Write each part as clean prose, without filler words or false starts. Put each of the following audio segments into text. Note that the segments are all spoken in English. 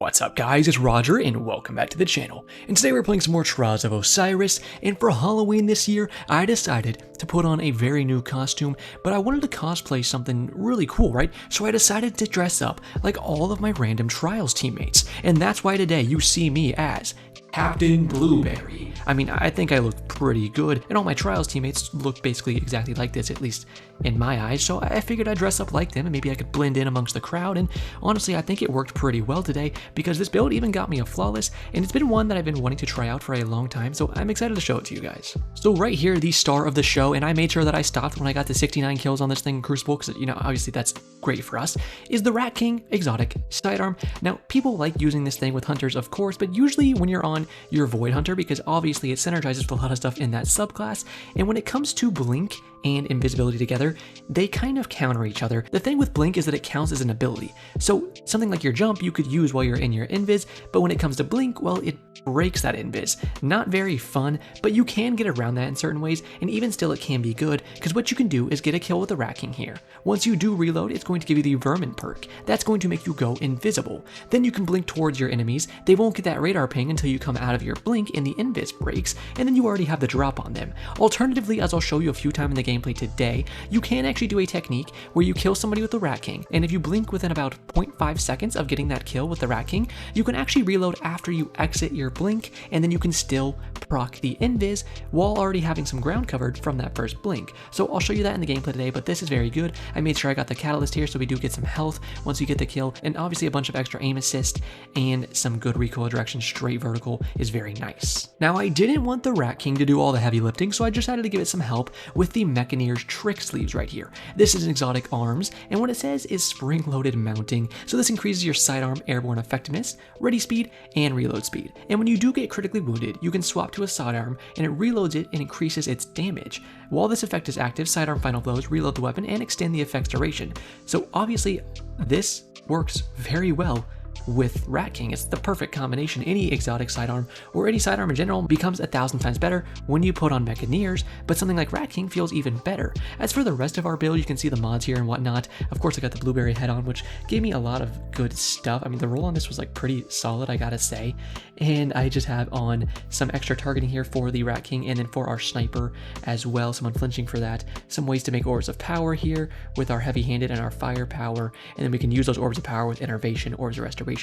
What's up guys, it's Roger and welcome back to the channel. And today we're playing some more Trials of Osiris, and for Halloween this year, I decided to put on a very new costume, but I wanted to cosplay something really cool, right? So I decided to dress up like all of my random Trials teammates, and that's why today you see me as Captain Blueberry. I mean, I think I look pretty good, and all my Trials teammates look basically exactly like this, at least in my eyes, so I figured I'd dress up like them and maybe I could blend in amongst the crowd, and honestly, I think it worked pretty well today because this build even got me a flawless, and it's been one that I've been wanting to try out for a long time, so I'm excited to show it to you guys. So right here, the star of the show, and I made sure that I stopped when I got to 69 kills on this thing in Crucible, because, you know, obviously that's great for us, is the Rat King Exotic Sidearm. Now, people like using this thing with hunters, of course, but usually when you're on your Void Hunter, because obviously it synergizes with a lot of stuff in that subclass, and when it comes to Blink and Invisibility together, they kind of counter each other. The thing with Blink is that it counts as an ability, so something like your jump you could use while you're in your invis, but when it comes to Blink, well, it breaks that invis. Not very fun, but you can get around that in certain ways, and even still it can be good, because what you can do is get a kill with the Rat King here. Once you do reload, it's going to give you the Vermin perk. That's going to make you go invisible. Then you can blink towards your enemies. They won't get that radar ping until you come out of your blink and the invis breaks, and then you already have the drop on them. Alternatively, as I'll show you a few times in the gameplay today, you can actually do a technique where you kill somebody with the Rat King, and if you blink within about 0.5 seconds of getting that kill with the Rat King, you can actually reload after you exit your blink, and then you can still proc the invis while already having some ground covered from that first blink. So I'll show you that in the gameplay today, but this is very good. I made sure I got the catalyst here so we do get some health once you get the kill, and obviously a bunch of extra aim assist and some good recoil direction straight vertical is very nice. Now I didn't want the Rat King to do all the heavy lifting, so I just decided to give it some help with the Mechaneer's Trick Sleeves right here. This is an exotic arms, and what it says is spring-loaded mounting, so this increases your sidearm airborne effectiveness, ready speed, and reload speed. And when you do get critically wounded, you can swap to a sidearm, and it reloads it and increases its damage. While this effect is active, sidearm final blows reload the weapon and extend the effect's duration. So obviously, this works very well with Rat King. It's the perfect combination. Any exotic sidearm or any sidearm in general becomes 1,000 times better when you put on Mechaneers, but something like Rat King feels even better. As for the rest of our build, you can see the mods here and whatnot. Of course, I got the Blueberry head on, which gave me a lot of good stuff. I mean, the roll on this was like pretty solid, I gotta say. And I just have on some extra targeting here for the Rat King, and then for our sniper as well, some unflinching for that. Some ways to make orbs of power here with our heavy-handed and our firepower, and then we can use those orbs of power with Innervation, orbs of restoration,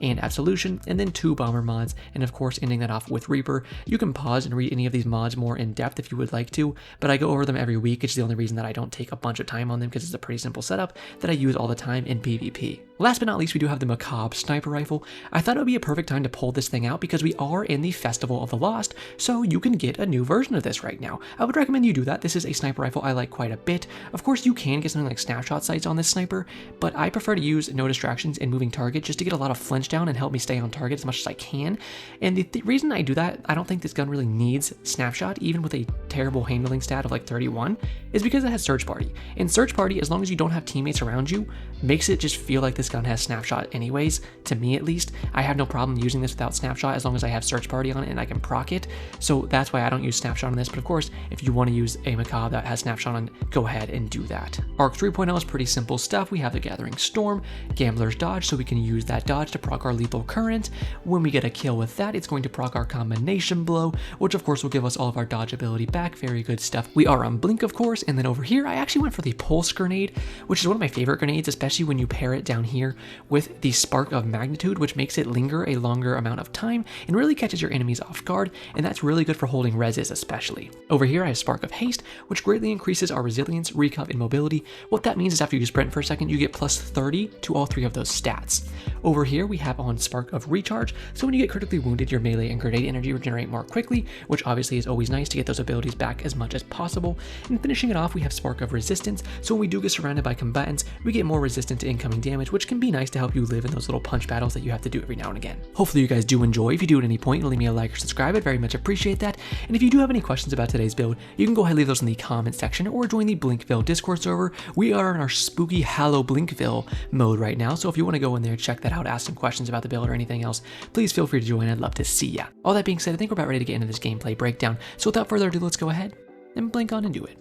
and Absolution, and then 2 bomber mods, and of course ending that off with Reaper. You can pause and read any of these mods more in depth if you would like to, but I go over them every week. It's the only reason that I don't take a bunch of time on them, because it's a pretty simple setup that I use all the time in PvP. Last but not least, we do have the Macabre Sniper Rifle. I thought it would be a perfect time to pull this thing out because we are in the Festival of the Lost, so you can get a new version of this right now. I would recommend you do that. This is a sniper rifle I like quite a bit. Of course, you can get something like snapshot sights on this sniper, but I prefer to use no distractions and moving target just to get a lot of flinch down and help me stay on target as much as I can. And the reason I do that, I don't think this gun really needs snapshot, even with a terrible handling stat of like 31, is because it has Search Party. And Search Party, as long as you don't have teammates around you, makes it just feel like this gun has snapshot anyways, to me at least. I have no problem using this without snapshot as long as I have Search Party on it and I can proc it, so that's why I don't use snapshot on this. But of course, if you want to use a Macabre that has snapshot on, go ahead and do that. Arc 3.0 is pretty simple stuff. We have the Gathering Storm, Gambler's Dodge, so we can use that dodge to proc our Lethal Current. When we get a kill with that, it's going to proc our Combination Blow, which of course will give us all of our dodge ability back. Very good stuff. We are on Blink, of course, and then over here I actually went for the Pulse Grenade, which is one of my favorite grenades, especially when you pair it down here with the Spark of Magnitude, which makes it linger a longer amount of time and really catches your enemies off guard, and that's really good for holding reses especially. Over here I have Spark of Haste, which greatly increases our resilience, recup, and mobility. What that means is after you sprint for a second, you get plus 30 to all 3 of those stats. Over here we have on Spark of Recharge, so when you get critically wounded, your melee and grenade energy regenerate more quickly, which obviously is always nice to get those abilities back as much as possible. And finishing it off, we have Spark of Resistance, so when we do get surrounded by combatants, we get more resistant to incoming damage, which can be nice to help you live in those little punch battles that you have to do every now and again. Hopefully you guys do enjoy. If you do at any point, leave me a like or subscribe. I'd very much appreciate that. And if you do have any questions about today's build, you can go ahead and leave those in the comment section or join the Blinkville Discord server. We are in our spooky Hallow Blinkville mode right now, so if you want to go in there, check that out, ask some questions about the build or anything else, please feel free to join. I'd love to see ya. All that being said, I think we're about ready to get into this gameplay breakdown, so without further ado, let's go ahead and blink on and do it.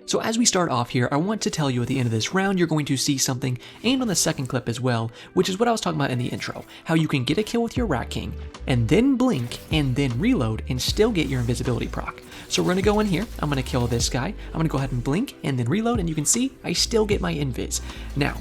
So as we start off here, I want to tell you at the end of this round, you're going to see something, and on the second clip as well, which is what I was talking about in the intro, how you can get a kill with your Rat King, and then blink, and then reload, and still get your invisibility proc. So we're gonna go in here, I'm gonna kill this guy, I'm gonna go ahead and blink, and then reload, and you can see, I still get my invis. Now,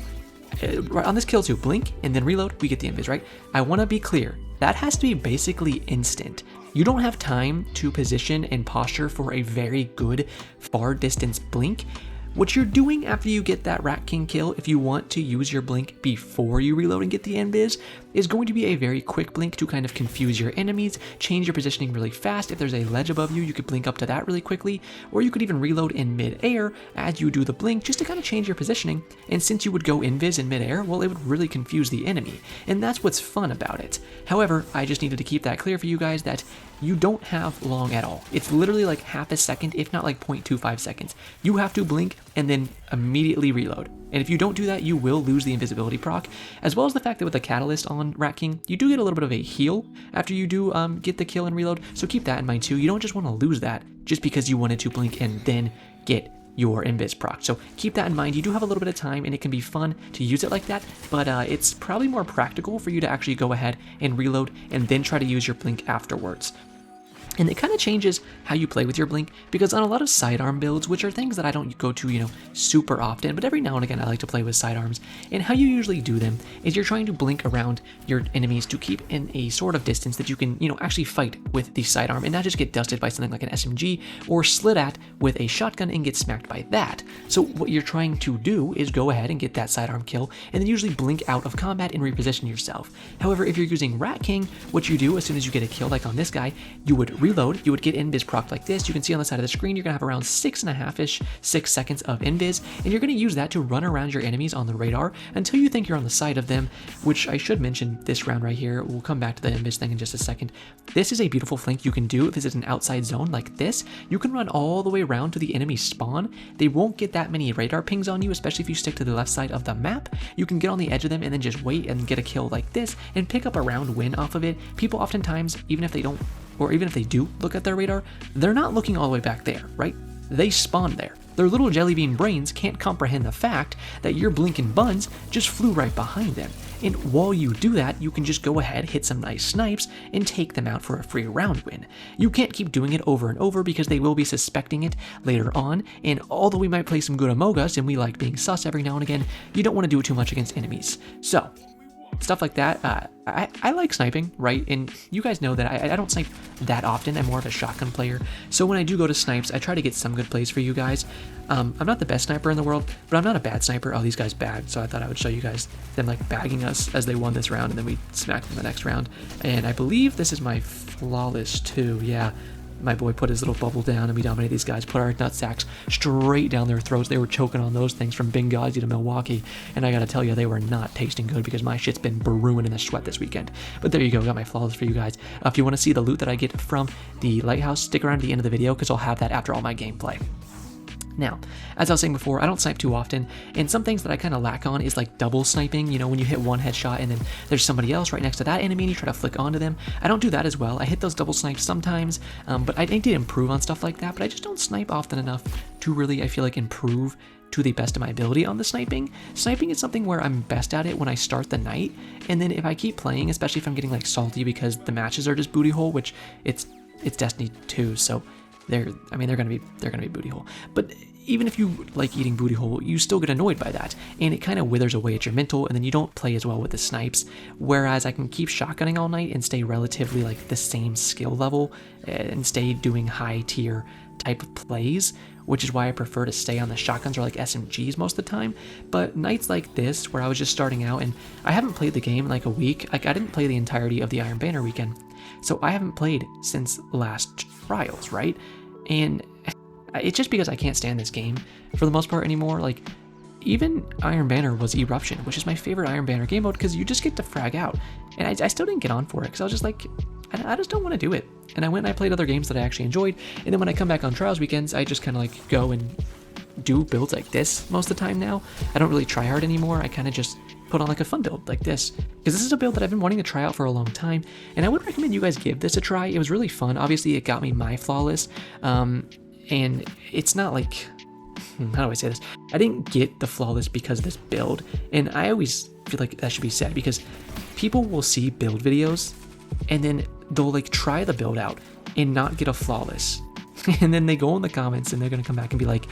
right on this kill too, blink, and then reload, we get the invis, right? I wanna be clear, that has to be basically instant. You don't have time to position and posture for a very good far distance blink. What you're doing after you get that Rat King kill, if you want to use your blink before you reload and get the invis, is going to be a very quick blink to kind of confuse your enemies, change your positioning really fast. If there's a ledge above you, you could blink up to that really quickly, or you could even reload in mid-air as you do the blink just to kind of change your positioning. And since you would go invis in mid-air, well, it would really confuse the enemy, and that's what's fun about it. However, I just needed to keep that clear for you guys that you don't have long at all. It's literally like half a second, if not like 0.25 seconds. You have to blink and then immediately reload. And if you don't do that, you will lose the invisibility proc, as well as the fact that with the Catalyst on Rat King, you do get a little bit of a heal after you do get the kill and reload, so keep that in mind too. You don't just want to lose that just because you wanted to blink and then get your invis proc. So keep that in mind. You do have a little bit of time and it can be fun to use it like that, but it's probably more practical for you to actually go ahead and reload and then try to use your blink afterwards. And it kind of changes how you play with your blink, because on a lot of sidearm builds, which are things that I don't go to, super often, but every now and again I like to play with sidearms, and how you usually do them is you're trying to blink around your enemies to keep in a sort of distance that you can, actually fight with the sidearm and not just get dusted by something like an SMG or slid at with a shotgun and get smacked by that. So what you're trying to do is go ahead and get that sidearm kill and then usually blink out of combat and reposition yourself. However, if you're using Rat King, what you do as soon as you get a kill like on this guy, you would reload, you would get invis proc like this. You can see on the side of the screen, you're gonna have around 6.5-ish, 6 seconds of invis, and you're gonna use that to run around your enemies on the radar until you think you're on the side of them, which I should mention this round right here. We'll come back to the invis thing in just a second. This is a beautiful flank you can do if this is an outside zone like this. You can run all the way around to the enemy spawn. They won't get that many radar pings on you, especially if you stick to the left side of the map. You can get on the edge of them and then just wait and get a kill like this and pick up a round win off of it. People oftentimes, even if they don't, or even if they do look at their radar, they're not looking all the way back there, right? They spawn there. Their little jelly bean brains can't comprehend the fact that your blinking buns just flew right behind them. And while you do that, you can just go ahead, hit some nice snipes, and take them out for a free round win. You can't keep doing it over and over because they will be suspecting it later on, and although we might play some good Among Us and we like being sus every now and again, you don't want to do it too much against enemies. So, stuff like that. I like sniping, right? And you guys know that I don't snipe that often. I'm more of a shotgun player. So when I do go to snipes, I try to get some good plays for you guys. I'm not the best sniper in the world, but I'm not a bad sniper. Oh, these guys bad. So I thought I would show you guys them like bagging us as they won this round, and then we smacked them the next round. And I believe this is my flawless too. Yeah. My boy put his little bubble down and we dominated these guys, put our nutsacks straight down their throats. They were choking on those things from Benghazi to Milwaukee, and I gotta tell you, they were not tasting good because my shit's been brewing in the sweat this weekend. But there you go, got my flawless for you guys. If you want to see the loot that I get from the lighthouse, stick around to the end of the video because I'll have that after all my gameplay. Now, as I was saying before, I don't snipe too often, and some things that I kind of lack on is like double sniping, when you hit one headshot and then there's somebody else right next to that enemy and you try to flick onto them. I don't do that as well. I hit those double snipes sometimes, but I need to improve on stuff like that, but I just don't snipe often enough to really, I feel like, improve to the best of my ability on the sniping. Sniping is something where I'm best at it when I start the night, and then if I keep playing, especially if I'm getting like salty because the matches are just booty hole, which it's Destiny 2, so they're gonna be booty hole. But even if you like eating booty hole, you still get annoyed by that, and it kind of withers away at your mental, and then you don't play as well with the snipes. Whereas I can keep shotgunning all night and stay relatively like the same skill level and stay doing high tier type of plays, which is why I prefer to stay on the shotguns or like SMGs most of the time. But nights like this, where I was just starting out and I haven't played the game in like a week, like I didn't play the entirety of the Iron Banner weekend, so I haven't played since last Trials, right? And it's just because I can't stand this game for the most part anymore. Like, even Iron Banner was Eruption, which is my favorite Iron Banner game mode because you just get to frag out. And I still didn't get on for it because I was just like, I just don't want to do it. And I went and I played other games that I actually enjoyed. And then when I come back on Trials weekends, I just kind of like go and do builds like this most of the time now. I don't really try hard anymore. I kind of just put on like a fun build like this, because this is a build that I've been wanting to try out for a long time, and I would recommend you guys give this a try. It was really fun. Obviously it got me my flawless, and it's not like how do I say this? I didn't get the flawless because of this build, and I always feel like that should be said because people will see build videos and then they'll like try the build out and not get a flawless, and then they go in the comments and they're gonna come back and be like,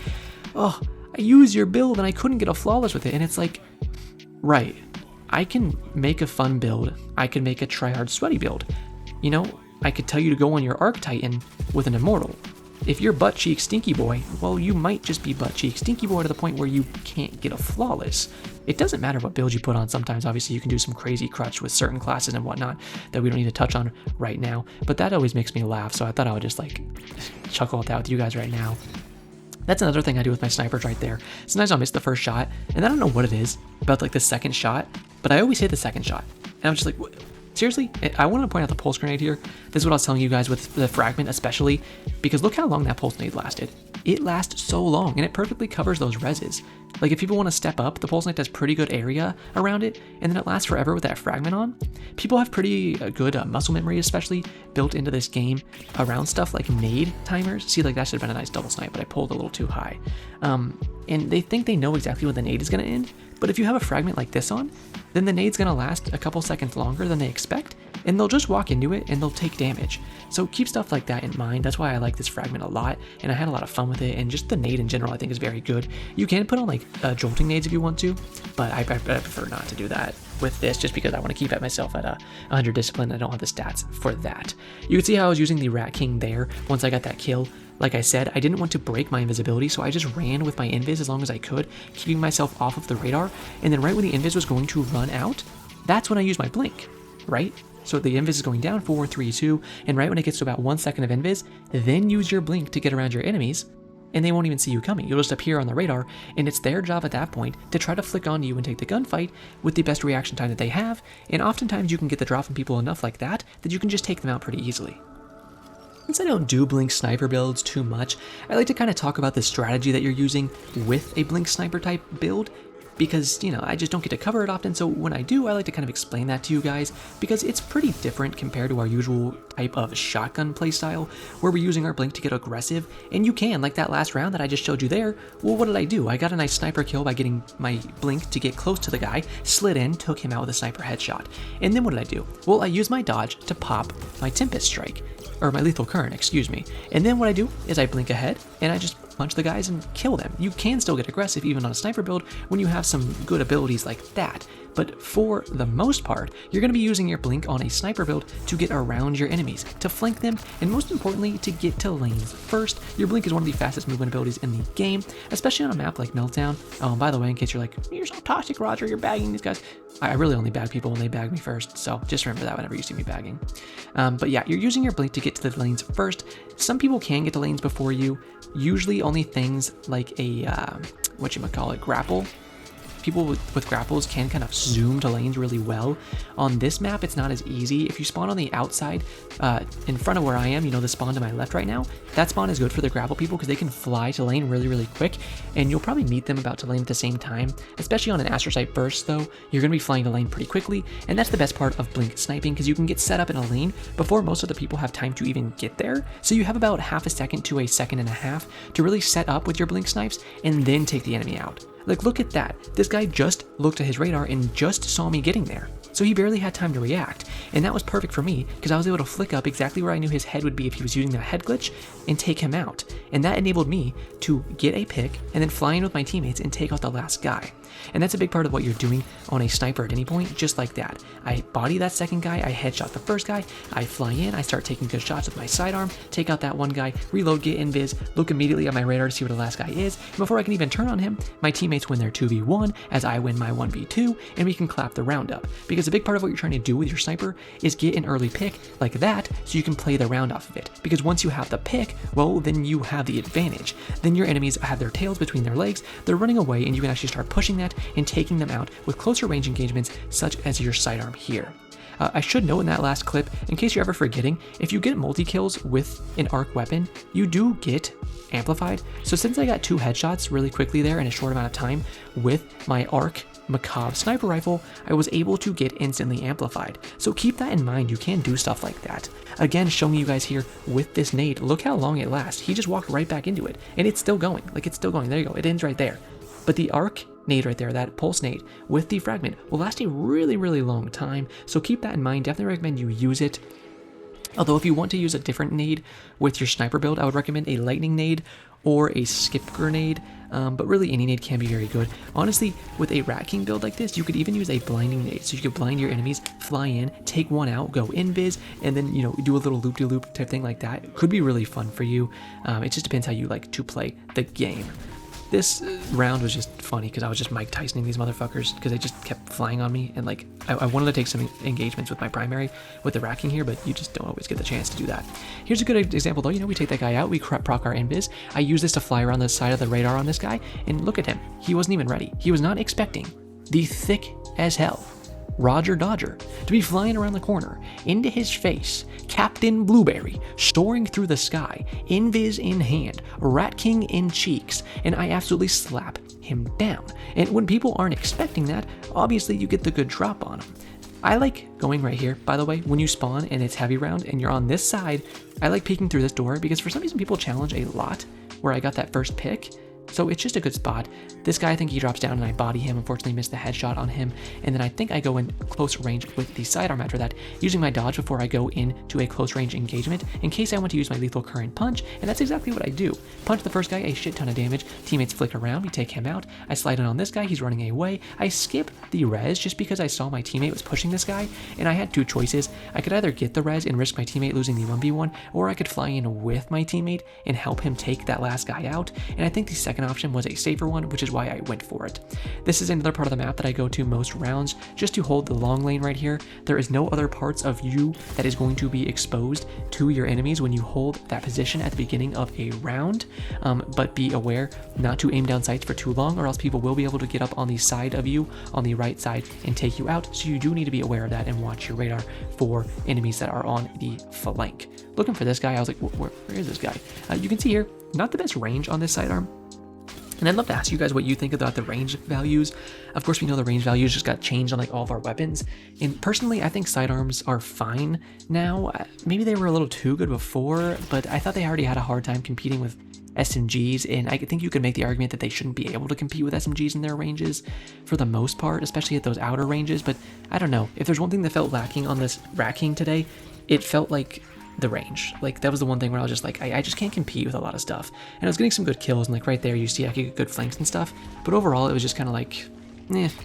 oh, I used your build and I couldn't get a flawless with it. And it's like, right, I can make a fun build, I can make a try hard sweaty build, you know, I could tell you to go on your Arc Titan with an immortal. If you're butt cheek stinky boy, well, you might just be butt cheek stinky boy to the point where you can't get a flawless. It doesn't matter what build you put on. Sometimes obviously you can do some crazy crutch with certain classes and whatnot that we don't need to touch on right now, but that always makes me laugh, so I thought I would just like chuckle it out with you guys right now. That's another thing I do with my snipers right there. Sometimes I'll miss the first shot, and I don't know what it is about like the second shot, but I always hit the second shot. And I'm just like, what? Seriously? I want to point out the pulse grenade here. This is what I was telling you guys with the fragment especially, because look how long that pulse grenade lasted. It lasts so long, and it perfectly covers those reses. Like if people want to step up, the pulse grenade has pretty good area around it, and then it lasts forever with that fragment on. People have pretty good muscle memory, especially built into this game around stuff like nade timers. See, like that should have been a nice double snipe, but I pulled a little too high. And they think they know exactly when the nade is going to end, but if you have a fragment like this on, then the nade's going to last a couple seconds longer than they expect, and they'll just walk into it and they'll take damage. So keep stuff like that in mind. That's why I like this fragment a lot, and I had a lot of fun with it, and just the nade in general I think is very good. You can put on like jolting nades if you want to, but I prefer not to do that with this just because I want to keep at myself at 100 discipline. I don't have the stats for that. You can see how I was using the Rat King there once I got that kill. Like I said, I didn't want to break my invisibility, so I just ran with my invis as long as I could, keeping myself off of the radar, and then right when the invis was going to run out, that's when I used my blink, right? So the invis is going down 4, 3, 2, and right when it gets to about 1 second of invis, then use your blink to get around your enemies, and they won't even see you coming. You'll just appear on the radar, and it's their job at that point to try to flick on you and take the gunfight with the best reaction time that they have, and oftentimes you can get the drop from people enough like that you can just take them out pretty easily. Since I don't do Blink sniper builds too much, I like to kind of talk about the strategy that you're using with a Blink sniper type build, because, you know, I just don't get to cover it often, so when I do, I like to kind of explain that to you guys, because it's pretty different compared to our usual type of shotgun playstyle, where we're using our blink to get aggressive, and you can, like that last round that I just showed you there. Well, what did I do? I got a nice sniper kill by getting my blink to get close to the guy, slid in, took him out with a sniper headshot. And then what did I do? Well, I used my dodge to pop my Tempest Strike, or my Lethal Current, excuse me. And then what I do is I blink ahead, and I just punch the guys and kill them. You can still get aggressive even on a sniper build when you have some good abilities like that, but for the most part, you're going to be using your blink on a sniper build to get around your enemies, to flank them, and most importantly, to get to lanes first. Your blink is one of the fastest movement abilities in the game, especially on a map like Meltdown. Oh, and by the way, in case you're like, you're so toxic, Roger, you're bagging these guys. I really only bag people when they bag me first, so just remember that whenever you see me bagging. But yeah, you're using your blink to get to the lanes first. Some people can get to lanes before you, usually only things like a, grapple. People with grapples can kind of zoom to lanes really well. On this map, it's not as easy. If you spawn on the outside, in front of where I am, you know, the spawn to my left right now, that spawn is good for the grapple people because they can fly to lane really, really quick, and you'll probably meet them about to lane at the same time. Especially on an astrocyte burst, though, you're going to be flying to lane pretty quickly, and that's the best part of blink sniping because you can get set up in a lane before most of the people have time to even get there. So you have about half a second to a second and a half to really set up with your blink snipes and then take the enemy out. Like, look at that. This guy just looked at his radar and just saw me getting there. So he barely had time to react, and that was perfect for me because I was able to flick up exactly where I knew his head would be if he was using that head glitch and take him out. And that enabled me to get a pick and then fly in with my teammates and take out the last guy. And that's a big part of what you're doing on a sniper at any point, just like that. I body that second guy, I headshot the first guy, I fly in, I start taking good shots with my sidearm, take out that one guy, reload, get invis, look immediately at my radar to see where the last guy is, and before I can even turn on him, my teammates win their 2v1 as I win my 1v2, and we can clap the round up. Because a big part of what you're trying to do with your sniper is get an early pick like that so you can play the round off of it. Because once you have the pick, well, then you have the advantage. Then your enemies have their tails between their legs, they're running away, and you can actually start pushing that and taking them out with closer range engagements such as your sidearm here. I should note in that last clip, in case you're ever forgetting, if you get multi-kills with an arc weapon, you do get amplified. So since I got 2 headshots really quickly there in a short amount of time with my arc Macabre sniper rifle, I was able to get instantly amplified. So keep that in mind, you can do stuff like that. Again, showing you guys here with this nade, look how long it lasts. He just walked right back into it, and it's still going. Like, it's still going. There you go. It ends right there. But the arc nade right there, that pulse nade with the fragment, will last a really, really long time. So keep that in mind. Definitely recommend you use it. Although if you want to use a different nade with your sniper build, I would recommend a lightning nade or a skip grenade, but really any nade can be very good. Honestly, with a Rat King build like this, you could even use a blinding nade. So you could blind your enemies, fly in, take one out, go invis, and then, you know, do a little loop-de-loop type thing like that. It could be really fun for you. It just depends how you like to play the game. This round was just funny because I was just Mike Tysoning these motherfuckers because they just kept flying on me, and like I wanted to take some engagements with my primary with the Rat King here, but you just don't always get the chance to do that. Here's a good example though. You know, we take that guy out, we proc our invis. I use this to fly around the side of the radar on this guy, and look at him. He wasn't even ready. He was not expecting the thick as hell Roger Dodger to be flying around the corner. Into his face, Captain Blueberry soaring through the sky, invis in hand, Rat King in cheeks, and I absolutely slap him down. And when people aren't expecting that, obviously you get the good drop on him. I like going right here, by the way, when you spawn and it's heavy round and you're on this side. I like peeking through this door because for some reason people challenge a lot where I got that first pick. So it's just a good spot. This guy, I think he drops down and I body him. Unfortunately, missed the headshot on him. And then I think I go in close range with the sidearm after that, using my dodge before I go into a close range engagement in case I want to use my lethal current punch. And that's exactly what I do. Punch the first guy, a shit ton of damage. Teammates flick around, we take him out. I slide in on this guy, he's running away. I skip the res just because I saw my teammate was pushing this guy, and I had two choices. I could either get the res and risk my teammate losing the 1v1, or I could fly in with my teammate and help him take that last guy out. And I think the second option was a safer one, which is why I went for it. This is another part of the map that I go to most rounds, just to hold the long lane right here. There is no other parts of you that is going to be exposed to your enemies when you hold that position at the beginning of a round, but be aware not to aim down sights for too long, or else people will be able to get up on the side of you, on the right side, and take you out. So you do need to be aware of that and watch your radar for enemies that are on the flank. Looking for this guy, I was like, where is this guy? You can see here, not the best range on this sidearm. And I'd love to ask you guys what you think about the range values. Of course, we know the range values just got changed on like all of our weapons. And personally, I think sidearms are fine now. Maybe they were a little too good before, but I thought they already had a hard time competing with SMGs. And I think you could make the argument that they shouldn't be able to compete with SMGs in their ranges for the most part, especially at those outer ranges. But I don't know. If there's one thing that felt lacking on this Rat King today, it felt like the range. Like, that was the one thing where I was just like, I just can't compete with a lot of stuff. And I was getting some good kills, and like right there you see I could get good flanks and stuff, but overall it was just kind of like,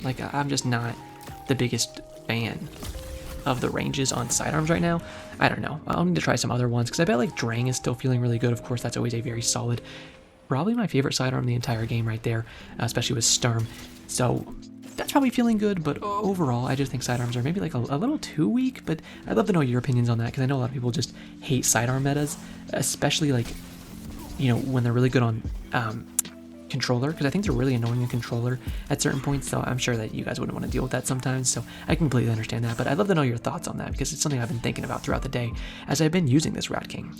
like I'm just not the biggest fan of the ranges on sidearms right now. I don't know, I'll need to try some other ones, because I bet like Drang is still feeling really good. Of course, that's always a very solid, probably my favorite sidearm in the entire game right there, especially with Sturm. So that's probably feeling good, but overall, I just think sidearms are maybe like a little too weak, but I'd love to know your opinions on that, because I know a lot of people just hate sidearm metas, especially like, you know, when they're really good on controller, because I think they're really annoying in controller at certain points, so I'm sure that you guys wouldn't want to deal with that sometimes, so I completely understand that, but I'd love to know your thoughts on that, because it's something I've been thinking about throughout the day as I've been using this Rat King.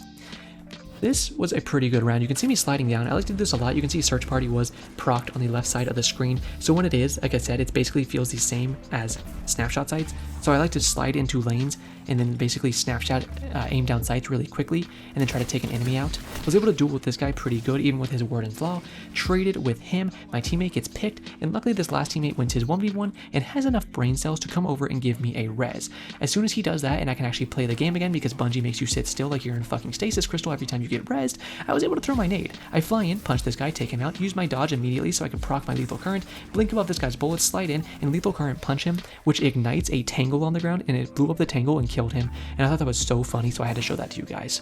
This was a pretty good round. You can see me sliding down. I like to do this a lot. You can see search party was procced on the left side of the screen. So when it is, like I said, it basically feels the same as snapshot sights. So I like to slide into lanes and then basically snapshot aim down sights really quickly and then try to take an enemy out. I was able to duel with this guy pretty good, even with his word and flaw. Traded with him, my teammate gets picked, and luckily this last teammate wins his 1v1 and has enough brain cells to come over and give me a res. As soon as he does that and I can actually play the game again, because Bungie makes you sit still like you're in fucking stasis crystal every time you get rezzed, I was able to throw my nade. I fly in, punch this guy, take him out, use my dodge immediately so I can proc my lethal current, blink above this guy's bullets, slide in, and lethal current punch him, which ignites a tangle on the ground, and it blew up the tangle and killed him. And I thought that was so funny, so I had to show that to you guys.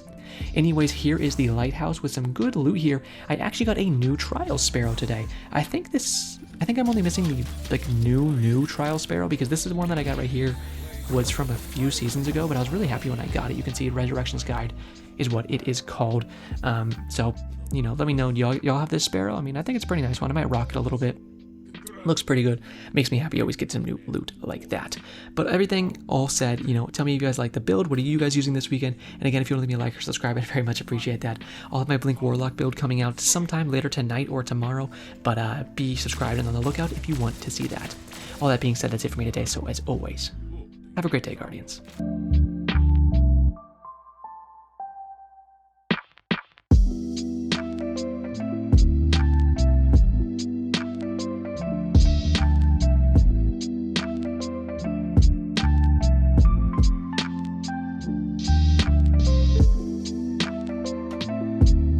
Anyways, here is the lighthouse with some good loot here. I actually got a new trial sparrow today. I think I'm only missing the like new trial sparrow, because this is one that I got right here was from a few seasons ago, but I was really happy when I got it. You can see Resurrection's Guide is what it is called. So, you know, let me know, y'all have this sparrow? I mean, I think it's a pretty nice one. I might rock it a little bit. Looks pretty good. Makes me happy. Always get some new loot like that. But everything all said, tell me if you guys like the build. What are you guys using this weekend? And again, if you want to leave me a like or subscribe, I'd very much appreciate that. I'll have my Blink Warlock build coming out sometime later tonight or tomorrow. But be subscribed and on the lookout if you want to see that. All that being said, that's it for me today. So as always, have a great day, Guardians.